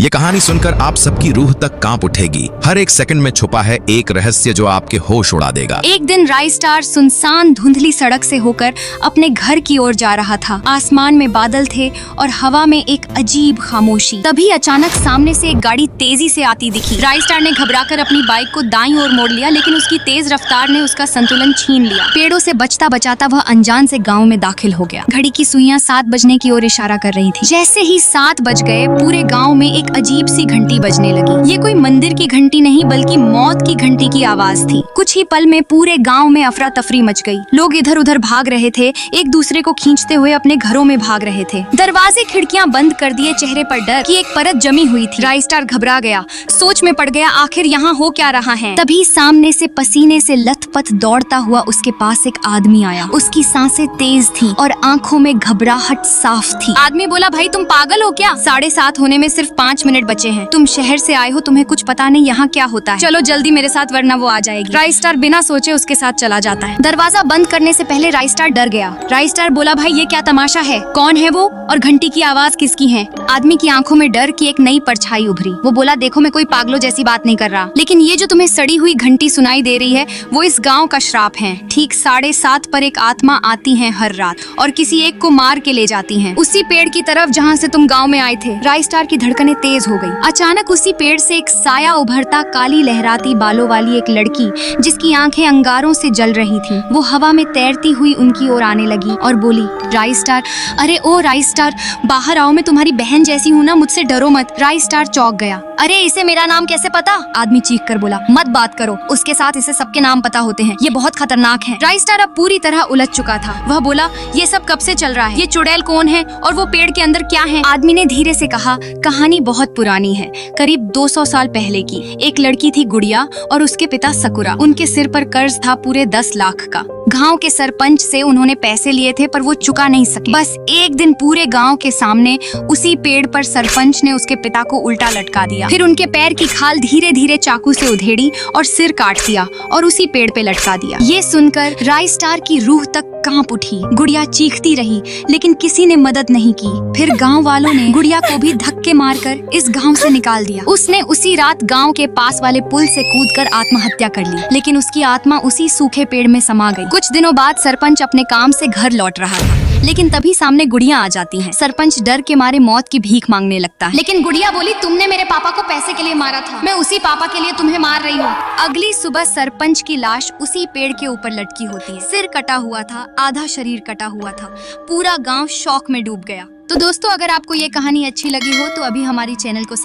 ये कहानी सुनकर आप सबकी रूह तक कांप उठेगी। हर एक सेकंड में छुपा है एक रहस्य जो आपके होश उड़ा देगा। एक दिन राइस्टार सुनसान धुंधली सड़क से होकर अपने घर की ओर जा रहा था। आसमान में बादल थे और हवा में एक अजीब खामोशी। तभी अचानक सामने से एक गाड़ी तेजी से आती दिखी। राइस्टार ने घबराकर अपनी बाइक को दाईं ओर मोड़ लिया, लेकिन उसकी तेज रफ्तार ने उसका संतुलन छीन लिया। पेड़ों से बचता बचाता वह अनजान से गाँव में दाखिल हो गया। घड़ी की सुइयां 7 बजने की ओर इशारा कर रही थी। जैसे ही 7 बज गए, पूरे गाँव में एक अजीब सी घंटी बजने लगी। ये कोई मंदिर की घंटी नहीं बल्कि मौत की घंटी की आवाज थी। कुछ ही पल में पूरे गांव में अफरा तफरी मच गई। लोग इधर उधर भाग रहे थे, एक दूसरे को खींचते हुए अपने घरों में भाग रहे थे। दरवाजे खिड़कियां बंद कर दिए, चेहरे पर डर की एक परत जमी हुई थी। राइस्टार घबरा गया, सोच में पड़ गया आखिर यहाँ हो क्या रहा है। तभी सामने से पसीने से लथपथ दौड़ता हुआ उसके पास एक आदमी आया। उसकी सांसें तेज थी और आंखों में घबराहट साफ थी। आदमी बोला, भाई तुम पागल हो क्या? 7:30 होने में सिर्फ 5 मिनट बचे हैं। तुम शहर से आए हो, तुम्हें कुछ पता नहीं यहाँ क्या होता है। चलो जल्दी मेरे साथ वरना वो आ जाएगी। राइस्टार बिना सोचे उसके साथ चला जाता है। दरवाजा बंद करने से पहले राइस्टार डर गया। राइस्टार बोला, भाई ये क्या तमाशा है? कौन है वो और घंटी की आवाज किसकी है? आदमी की आंखों में डर की एक नई परछाई उभरी। वो बोला, देखो मैं कोई पागलों जैसी बात नहीं कर रहा, लेकिन ये जो तुम्हें सड़ी हुई घंटी सुनाई दे रही है वो इस गाँव का श्राप है। ठीक 7:30 पर एक आत्मा आती है हर रात और किसी एक को मार के ले जाती है, उसी पेड़ की तरफ जहाँ से तुम गाँव में आए थे। राइस्टार की धड़कनें तेज हो गई। अचानक उसी पेड़ से एक साया उभरता, काली लहराती बालों वाली एक लड़की जिसकी आंखें अंगारों से जल रही थीं, वो हवा में तैरती हुई उनकी ओर आने लगी और बोली, राइस्टार, अरे ओ राइस्टार, बाहर आओ, मैं तुम्हारी बहन जैसी हूँ ना, मुझसे डरो मत। राइस्टार चौंक गया। अरे इसे मेरा नाम कैसे पता? आदमी चीख कर बोला, मत बात करो, उसके साथ इसे सबके नाम पता होते हैं, ये बहुत खतरनाक है। राइस्टार अब पूरी तरह उलझ चुका था। वह बोला, ये सब कब से चल रहा है? ये चुड़ैल कौन है और वो पेड़ के अंदर क्या है? आदमी ने धीरे से कहा, कहानी बहुत पुरानी है, करीब 200 साल पहले की। एक लड़की थी गुड़िया और उसके पिता सकुरा। उनके सिर पर कर्ज था पूरे 10 लाख का। गांव के सरपंच से उन्होंने पैसे लिए थे पर वो चुका नहीं सके। बस एक दिन पूरे गांव के सामने उसी पेड़ पर सरपंच ने उसके पिता को उल्टा लटका दिया। फिर उनके पैर की खाल धीरे धीरे चाकू से उधेड़ी और सिर काट दिया और उसी पेड़ पे लटका दिया। ये सुनकर राइस्टार की रूह तक कांप उठी। गुड़िया चीखती रही लेकिन किसी ने मदद नहीं की। फिर गांव वालों ने गुड़िया को भी धक्के मारकर इस गांव से निकाल दिया। उसने उसी रात गांव के पास वाले पुल से कूदकर आत्महत्या कर ली, लेकिन उसकी आत्मा उसी सूखे पेड़ में समा गई। कुछ दिनों बाद सरपंच अपने काम से घर लौट रहा था, लेकिन तभी सामने गुड़िया आ जाती है। सरपंच डर के मारे मौत की भीख मांगने लगता है, लेकिन गुड़िया बोली, तुमने मेरे पापा को पैसे के लिए मारा था, मैं उसी पापा के लिए तुम्हें मार रही हूँ। अगली सुबह सरपंच की लाश उसी पेड़ के ऊपर लटकी होती है। सिर कटा हुआ था, आधा शरीर कटा हुआ था। पूरा गाँव शौक में डूब गया। तो दोस्तों, अगर आपको ये कहानी अच्छी लगी हो तो अभी हमारी चैनल को